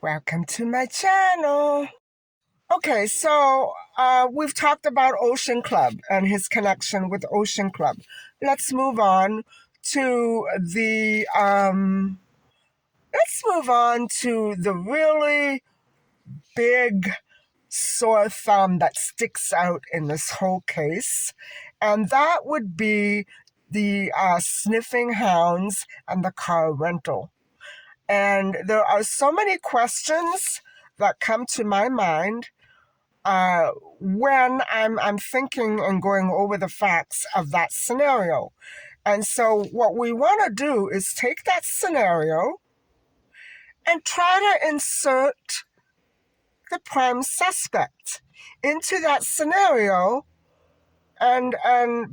Welcome to my channel. Okay, so we've talked about Ocean Club and his connection with Ocean Club. Let's move on to the really big sore thumb that sticks out in this whole case, and that would be the sniffing hounds and the car rental. And there are so many questions that come to my mind when I'm thinking and going over the facts of that scenario. And so what we want to do is take that scenario and try to insert the prime suspect into that scenario. And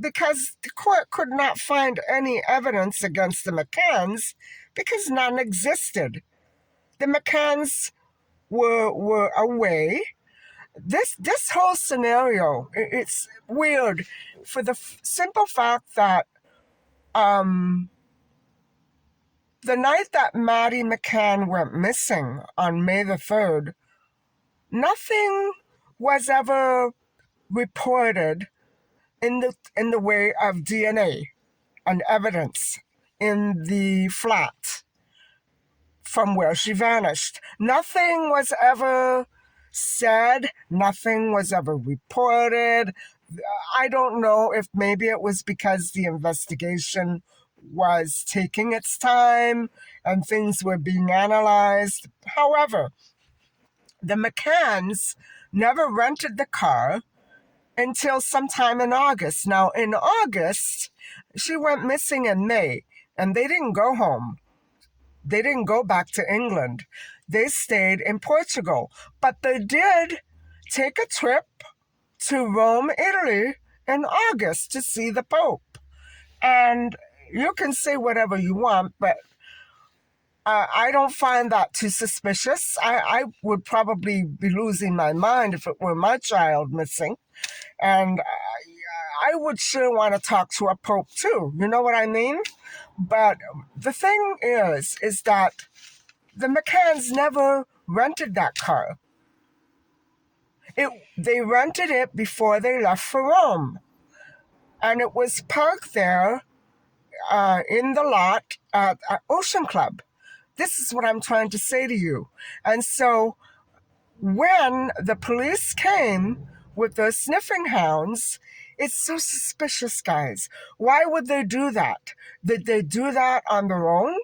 because the court could not find any evidence against the McCanns because none existed. The McCanns were away. This whole scenario, it's weird for the simple fact that the night that Maddie McCann went missing on May the 3rd, nothing was ever reported in the way of DNA and evidence in the flat from where she vanished. Nothing was ever said, nothing was ever reported. I don't know if maybe it was because the investigation was taking its time and things were being analyzed. However, the McCanns never rented the car until sometime in August. Now, in August, she went missing in May, and they didn't go home. They didn't go back to England. They stayed in Portugal. But they did take a trip to Rome, Italy in August to see the Pope. And you can say whatever you want, but I don't find that too suspicious. I would probably be losing my mind if it were my child missing. And I would sure want to talk to a Pope too. You know what I mean? But the thing is that the McCanns never rented that car. They rented it before they left for Rome. And it was parked there in the lot at Ocean Club. This is what I'm trying to say to you. And so when the police came with the sniffing hounds, It's so suspicious, guys. Why would they do that? Did they do that on their own?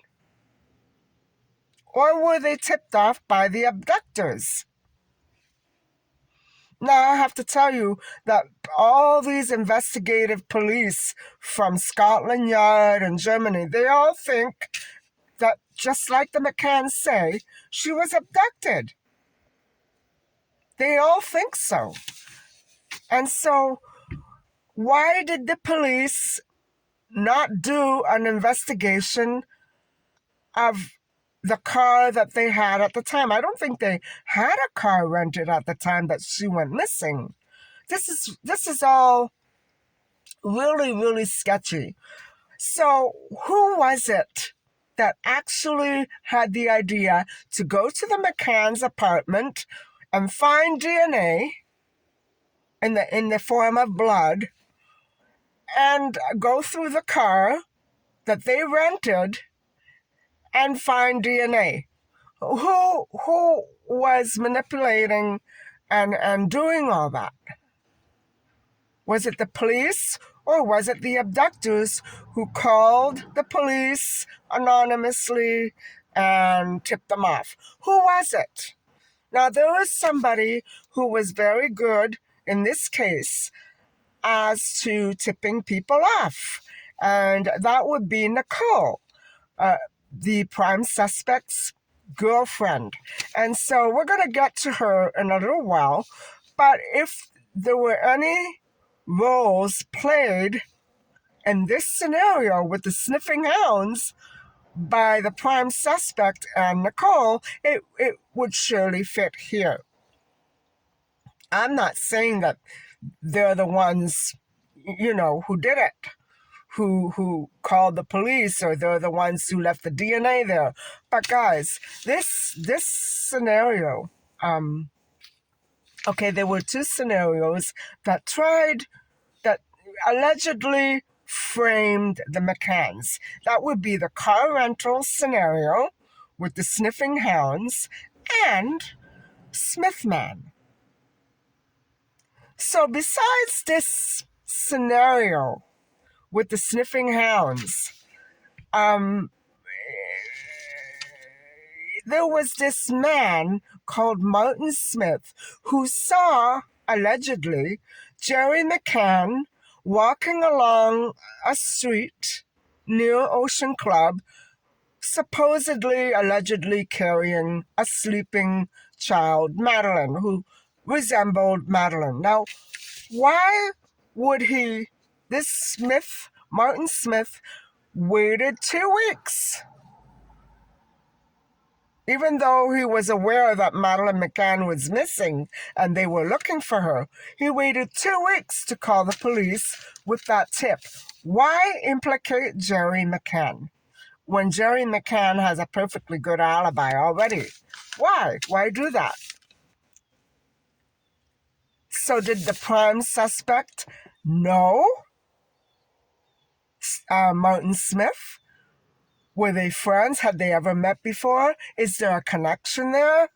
Or were they tipped off by the abductors? Now, I have to tell you that all these investigative police from Scotland Yard and Germany, they all think that, just like the McCanns say, she was abducted. They all think so. And so, why did the police not do an investigation of the car that they had at the time? I don't think they had a car rented at the time that she went missing. This is all really, really sketchy. So who was it that actually had the idea to go to the McCann's apartment and find DNA in the form of blood and go through the car that they rented and find DNA? Who was manipulating and doing all that? Was it the police, or was it the abductors who called the police anonymously and tipped them off? Who was it? Now, there was somebody who was very good in this case as to tipping people off, and that would be Nicole, the prime suspect's girlfriend. And so we're going to get to her in a little while. But if there were any roles played in this scenario with the Sniffing Hounds by the prime suspect and Nicole, it would surely fit here. I'm not saying that they're the ones, who did it, who called the police, or they're the ones who left the DNA there. But guys, this scenario, okay, there were two scenarios that allegedly framed the McCanns. That would be the car rental scenario with the Sniffing Hounds and Smithman. So besides this scenario with the Sniffing Hounds, there was this man called Martin Smith who saw, allegedly, Jerry McCann walking along a street near Ocean Club, supposedly, allegedly carrying a sleeping child, Madeline, who resembled Madeline. Now, why would Martin Smith, waited 2 weeks? Even though he was aware that Madeline McCann was missing and they were looking for her, he waited 2 weeks to call the police with that tip. Why implicate Jerry McCann when Jerry McCann has a perfectly good alibi already? Why? Why do that? So did the prime suspect know Martin Smith? Were they friends? Had they ever met before? Is there a connection there?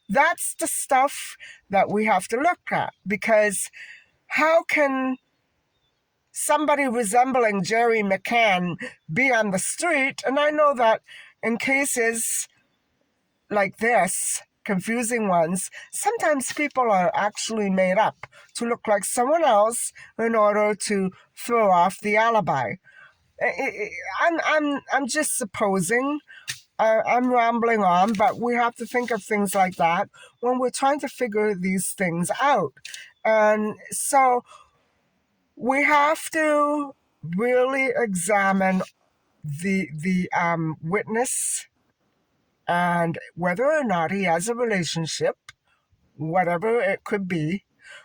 That's the stuff that we have to look at, because how can somebody resembling Jerry McCann be on the street? And I know that in cases like this, confusing ones, sometimes people are actually made up to look like someone else in order to throw off the alibi. I'm just supposing. I'm rambling on, but we have to think of things like that when we're trying to figure these things out. And so we have to really examine the witness and whether or not he has a relationship, whatever it could be,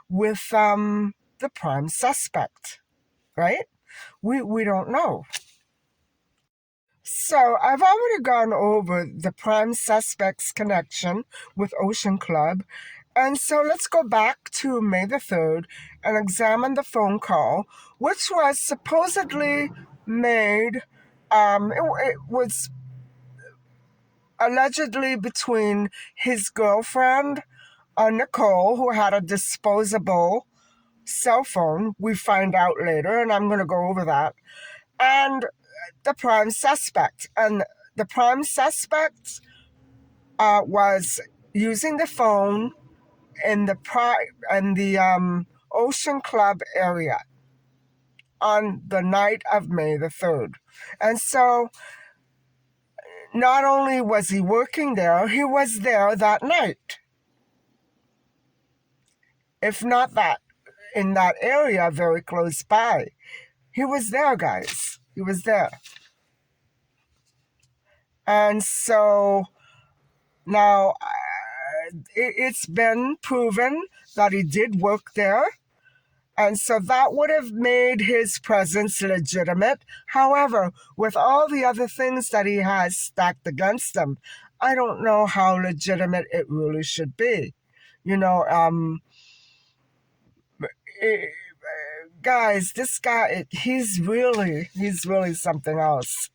with the prime suspect, right? We don't know. So I've already gone over the prime suspect's connection with Ocean Club. And so let's go back to May the 3rd and examine the phone call, which was supposedly made, it was allegedly between his girlfriend, Nicole, who had a disposable cell phone, we find out later, and I'm going to go over that, and the prime suspect. And the prime suspect was using the phone in the Ocean Club area on the night of May the 3rd. And so not only was he working there, he was there that night. If not that, in that area very close by. He was there, guys. He was there. And so now it's been proven that he did work there. And so that would have made his presence legitimate. However, with all the other things that he has stacked against him, I don't know how legitimate it really should be. You know, guys, this guy, he's really something else.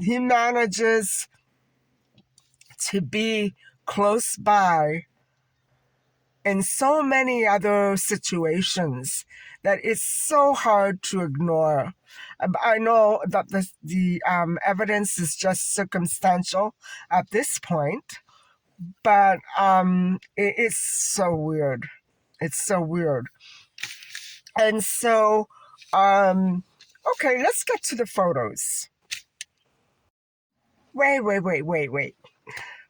He manages to be close by in so many other situations that it's so hard to ignore. I know that the evidence is just circumstantial at this point, but it's so weird. It's so weird. And so, okay, let's get to the photos. Wait.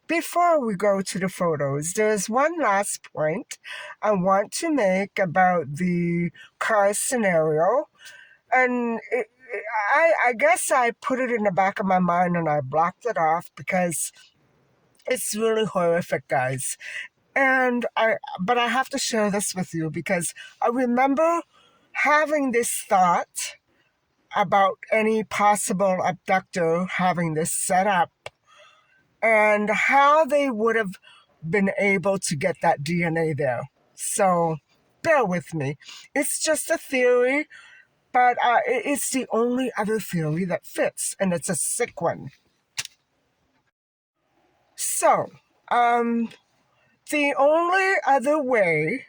Before we go to the photos, there's one last point I want to make about the car scenario. And I guess I put it in the back of my mind and I blocked it off because it's really horrific, guys. But I have to share this with you because I remember having this thought about any possible abductor having this set up and how they would have been able to get that DNA there. So bear with me. It's just a theory, but it's the only other theory that fits, and it's a sick one. So, the only other way,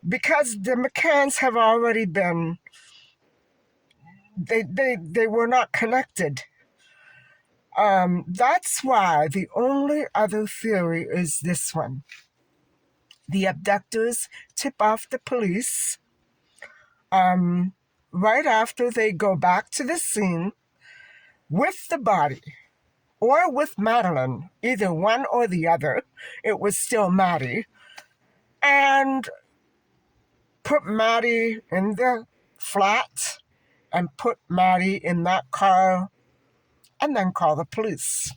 because the McCanns have already been, they were not connected. That's why the only other theory is this one. The abductors tip off the police right after they go back to the scene with the body or with Madeline, either one or the other. It was still Maddie. And put Maddie in the flat and put Maddie in that car and then call the police.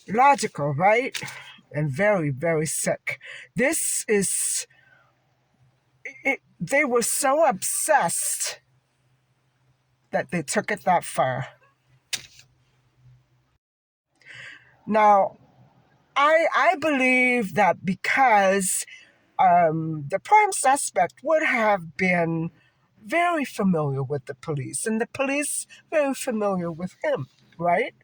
Logical, right? And very, very sick. This is... they were so obsessed that they took it that far. Now, I believe that because the prime suspect would have been very familiar with the police, and the police very familiar with him, right?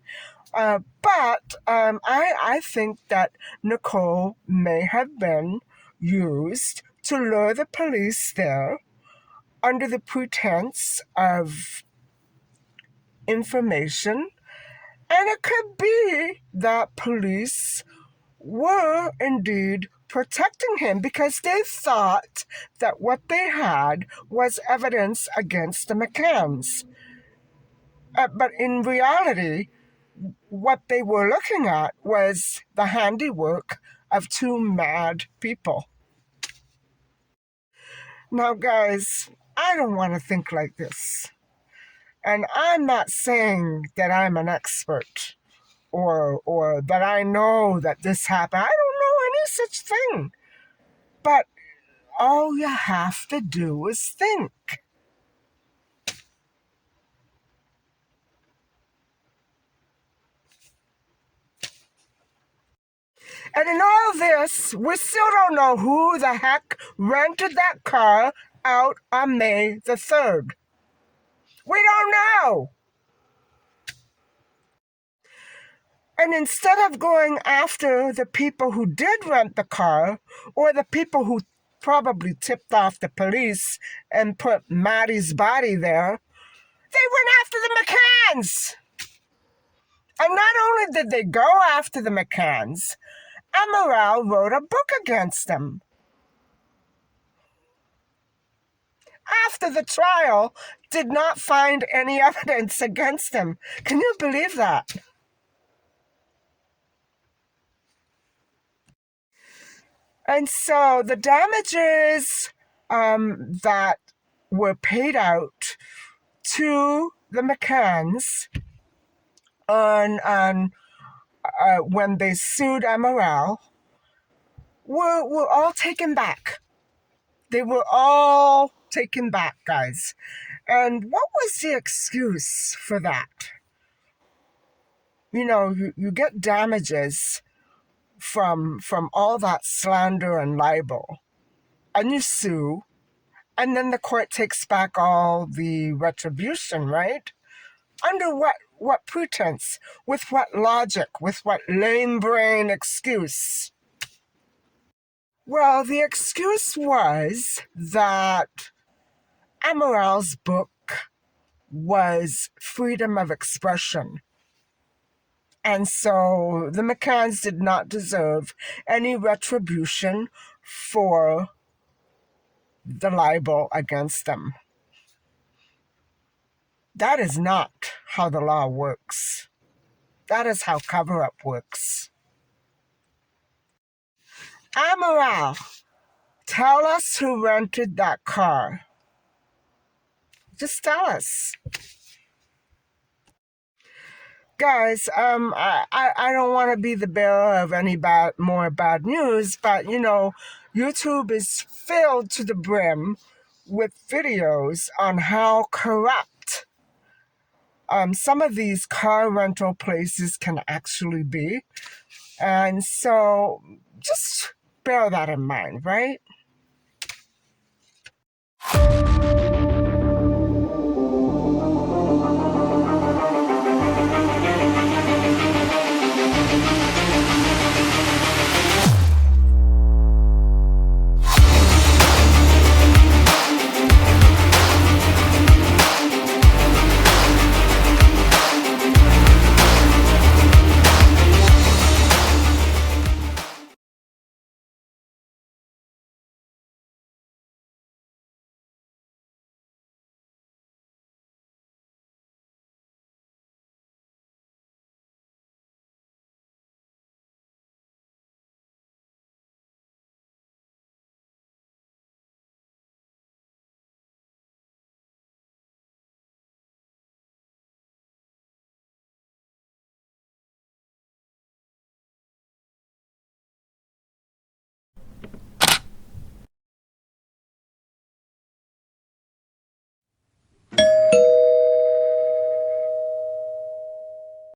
But I think that Nicole may have been used to lure the police there under the pretense of information. And it could be that police were indeed protecting him because they thought that what they had was evidence against the McCanns. But in reality, what they were looking at was the handiwork of two mad people. Now, guys, I don't want to think like this. And I'm not saying that I'm an expert or that I know that this happened. I don't know any such thing. But all you have to do is think. And in all this, we still don't know who the heck rented that car out on May the 3rd. We don't know. And instead of going after the people who did rent the car, or the people who probably tipped off the police and put Maddie's body there, they went after the McCanns. And not only did they go after the McCanns, Amaral wrote a book against them. After the trial, did not find any evidence against him. Can you believe that? And so the damages that were paid out to the McCanns when they sued Amaral were all taken back. They were all taken back, guys. And what was the excuse for that? You know, you get damages from all that slander and libel, and you sue, and then the court takes back all the retribution, right? Under what pretense? With what logic? With what lame brain excuse? Well, the excuse was that Amaral's book was freedom of expression. And so the McCanns did not deserve any retribution for the libel against them. That is not how the law works. That is how cover-up works. Amaral, tell us who rented that car. Just tell us. Guys, I don't want to be the bearer of any more bad news, but you know, YouTube is filled to the brim with videos on how corrupt some of these car rental places can actually be. And so just bear that in mind, right?